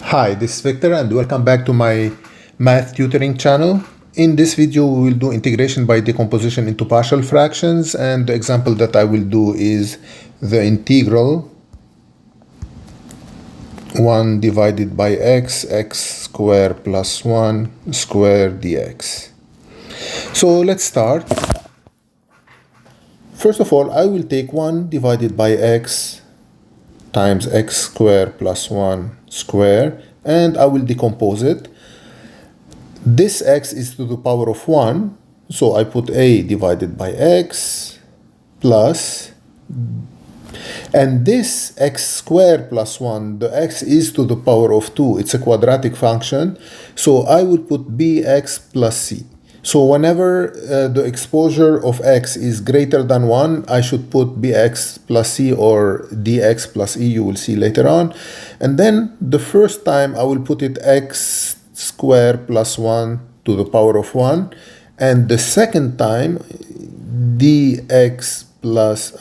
Hi, this is Victor and welcome back to my math tutoring channel. In this video, we will do integration by decomposition into partial fractions, and the example that I will do is the integral 1 divided by x squared plus 1 squared dx. So let's start. First of all, I will take 1 divided by x times x squared plus 1 square, and I will decompose it. This x is to the power of 1, so I put a divided by x plus, and this x squared plus 1, the x is to the power of 2. It's a quadratic function, so I would put bx plus c. So whenever the exposure of x is greater than 1, I should put bx plus c or dx plus e, you will see later on. And then the first time I will put it x squared plus 1 to the power of 1. And the second time dx plus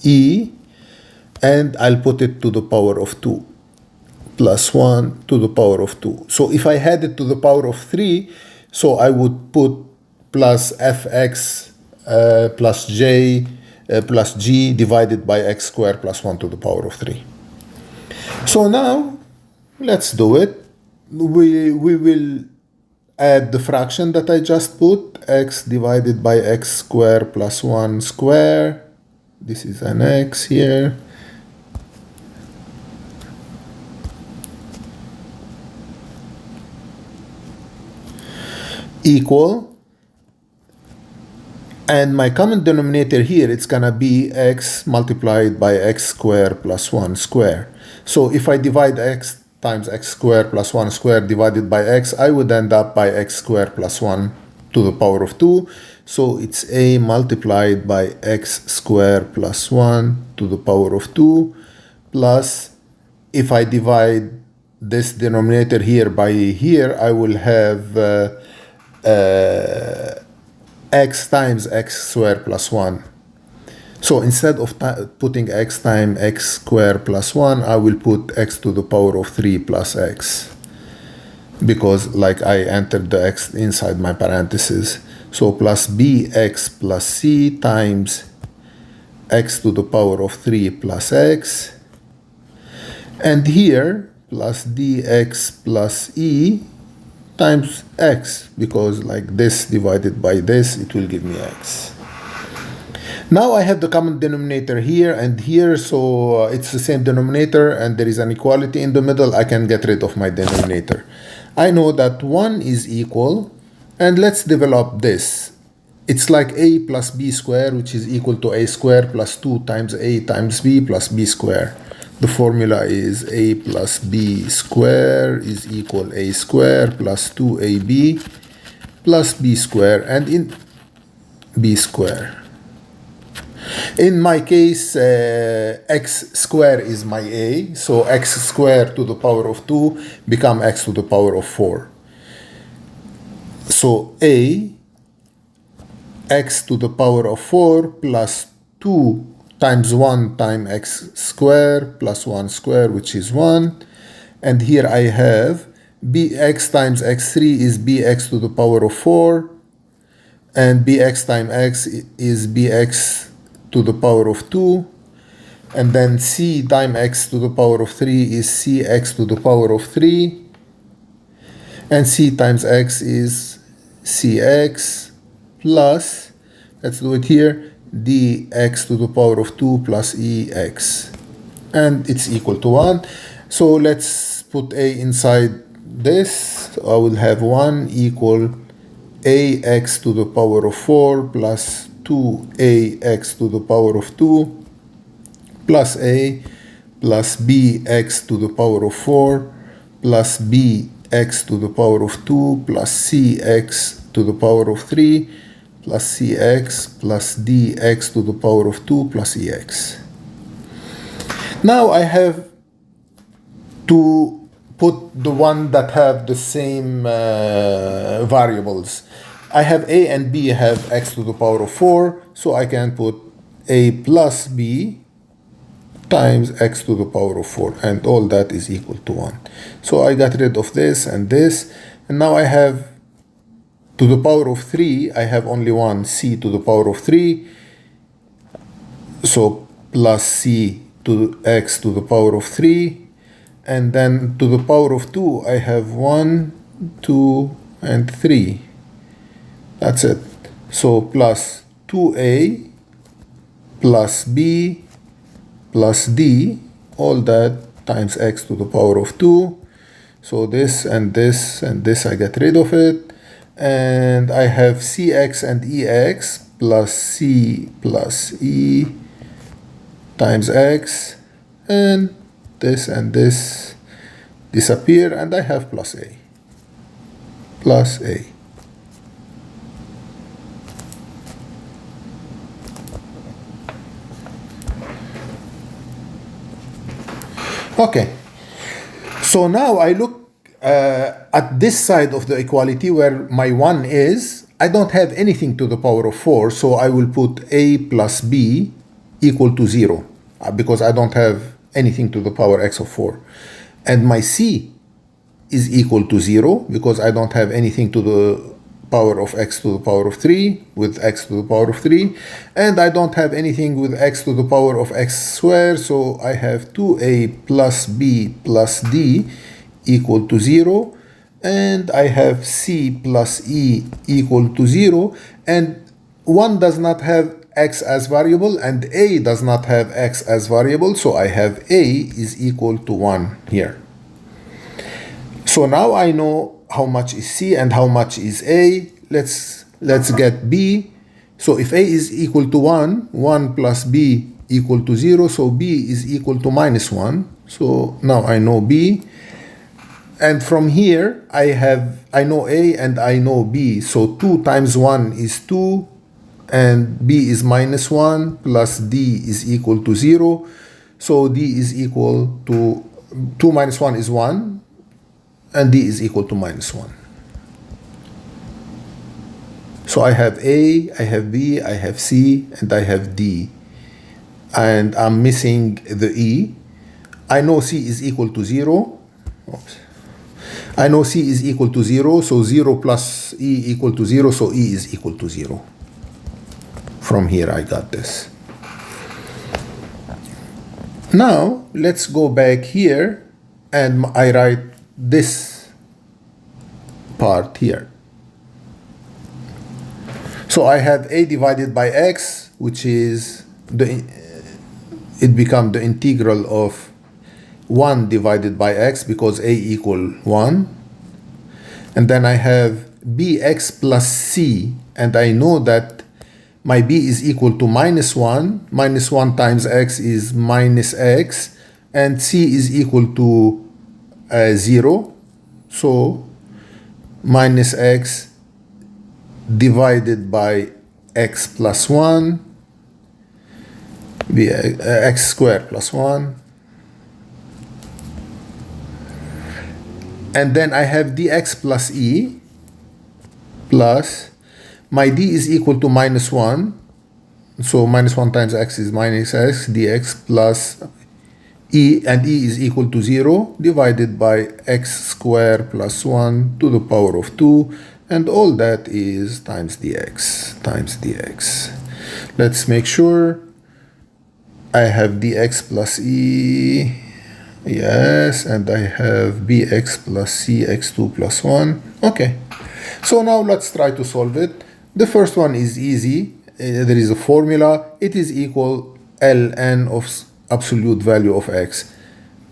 e, and I'll put it to the power of 2 plus 1 to the power of 2. So if I had it to the power of 3, so I would put plus fx plus j plus g divided by x squared plus 1 to the power of 3. So now, let's do it. We will add the fraction that I just put, x divided by x squared plus 1 square. This is an x here. Equal, and my common denominator here, it's gonna be x multiplied by x squared plus 1 square. So if I divide x times x squared plus 1 square divided by x, I would end up by x squared plus 1 to the power of 2. So it's a multiplied by x squared plus 1 to the power of 2 plus, if I divide this denominator here by here, I will have x times x squared plus 1. So instead of putting x times x squared plus 1, I will put x to the power of 3 plus x, because like I entered the x inside my parentheses. So plus bx plus c times x to the power of 3 plus x, and here plus dx plus e times x, because like this divided by this, it will give me x. Now I have the common denominator here and here, so it's the same denominator and there is an equality in the middle. I can get rid of my denominator. I know that 1 is equal, and let's develop this. It's like a plus b squared, which is equal to a squared plus 2 times a times b plus b squared. The formula is a plus b squared is equal a squared plus 2ab plus b squared, and in b squared. In my case, x squared is my a, so x squared to the power of 2 become x to the power of 4. So a x to the power of 4 plus 2 times 1 times x squared plus 1 squared, which is 1. And here I have bx times x3 is bx to the power of 4. And bx times x is bx to the power of 2. And then c times x to the power of 3 is cx to the power of 3. And c times x is cx plus, let's do it here, dx to the power of 2 plus ex, and it's equal to 1. So let's put a inside this. So I will have 1 equal ax to the power of 4 plus 2ax to the power of 2 plus a plus bx to the power of 4 plus bx to the power of 2 plus cx to the power of 3 plus cx plus dx to the power of 2 plus ex. Now I have to put the one that have the same variables. I have a and b have x to the power of 4, so I can put a plus b times x to the power of 4, and all that is equal to 1. So I got rid of this and this, and now I have to the power of 3, I have only one c to the power of 3, so plus c to x to the power of 3, and then to the power of 2 I have 1, 2, and 3. That's it. So plus 2a plus b plus d, all that times x to the power of 2. So this and this and this, I get rid of it. And I have cx and ex plus c plus e times x. And this disappear, and I have plus a. Plus a. Okay, so now I look at this side of the equality where my 1 is. I don't have anything to the power of 4, so I will put a plus b equal to 0 because I don't have anything to the power x of 4. And my c is equal to 0 because I don't have anything to the power of x to the power of 3 with x to the power of 3, and I don't have anything with x to the power of x squared, so I have 2a plus b plus d equal to 0, and I have c plus e equal to 0, and 1 does not have x as variable and a does not have x as variable, so I have a is equal to 1 here. So now I know how much is c and how much is a. Let's get b. So if a is equal to 1, 1 plus b equal to 0, so b is equal to minus 1. So now I know b. And from here I know a and I know b. So 2 times 1 is 2, and b is minus 1 plus d is equal to 0. So d is equal to 2 minus 1 is 1, and d is equal to minus 1. So I have a, I have b, I have c, and I have d. And I'm missing the e. I know c is equal to 0. Oops. I know c is equal to 0, so 0 plus e equal to 0, so e is equal to 0. From here I got this. Now let's go back here and I write this part here. So I have a divided by x, which is it becomes the integral of 1 divided by x because a equal 1. And then I have bx plus c, and I know that my b is equal to minus 1. Minus 1 times x is minus x, and c is equal to 0. So minus x divided by x plus 1, x squared plus 1. And then I have dx plus e plus my d is equal to minus 1. So minus 1 times x is minus x dx plus e, and e is equal to 0 divided by x squared plus 1 to the power of 2. And all that is times dx, times dx. Let's make sure I have dx plus e, yes, and I have bx plus c x2 plus 1. Okay, so now let's try to solve it. The first one is easy. There is a formula. It is equal ln of absolute value of x.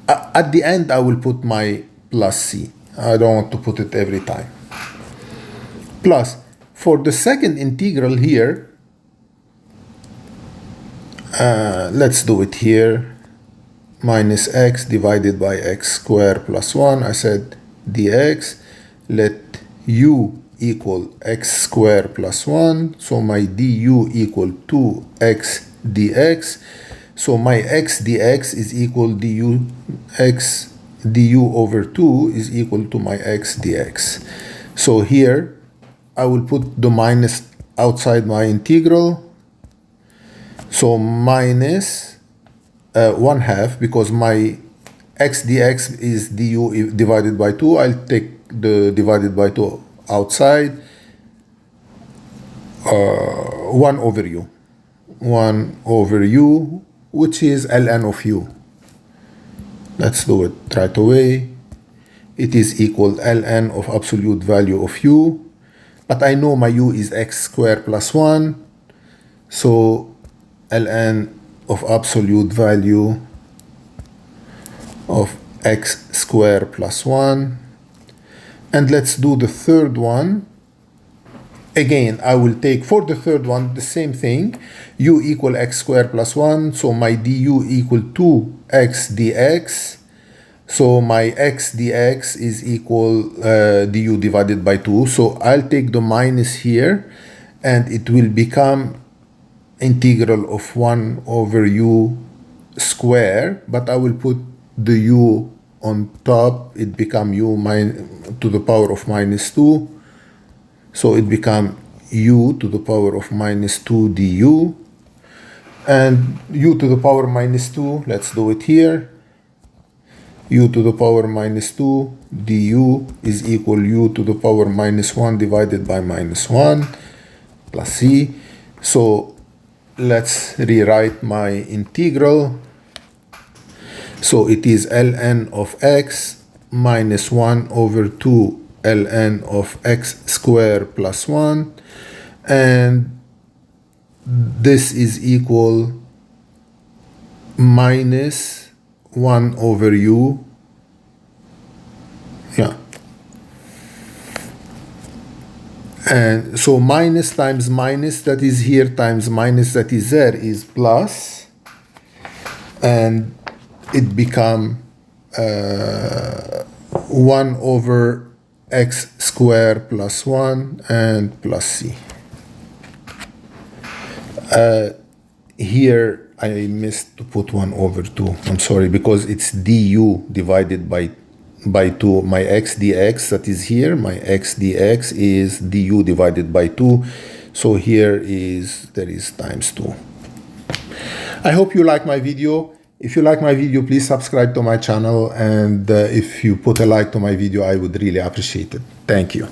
At the end, I will put my plus c. I don't want to put it every time. Plus, for the second integral here, let's do it here. Minus x divided by x squared plus 1. I said dx. Let u equal x squared plus 1. So my du equal 2x dx. So my x dx is equal du over 2 is equal to my x dx. So here I will put the minus outside my integral. So minus 1/2 because my x dx is du divided by 2. I'll take the divided by 2 outside. 1 over u. 1 over u, which is ln of u. Let's do it right away. It is equal ln of absolute value of u. But I know my u is x squared plus 1. So ln of absolute value of x squared plus 1. And let's do the third one. Again, I will take for the third one the same thing. U equal x squared plus 1. So my du equal 2x dx. So my x dx is equal du divided by 2. So I'll take the minus here and it will become integral of 1 over u square. But I will put the u on top. It become u to the power of minus 2. So it become u to the power of minus 2 du. And u to the power minus 2, let's do it here. U to the power minus 2 du is equal u to the power minus 1 divided by minus 1 plus c. So let's rewrite my integral. So it is ln of x minus 1 over 2 ln of x squared plus 1. And this is equal minus 1 over u. Yeah. And so minus times minus that is here times minus that is there is plus. And it become 1 over x squared plus 1 and plus c. Here I missed to put 1 over 2. I'm sorry, because it's du divided by 2. My x dx that is here, my x dx is du divided by 2. So here there is times 2. I hope you like my video. If you like my video, please subscribe to my channel. And if you put a like to my video, I would really appreciate it. Thank you.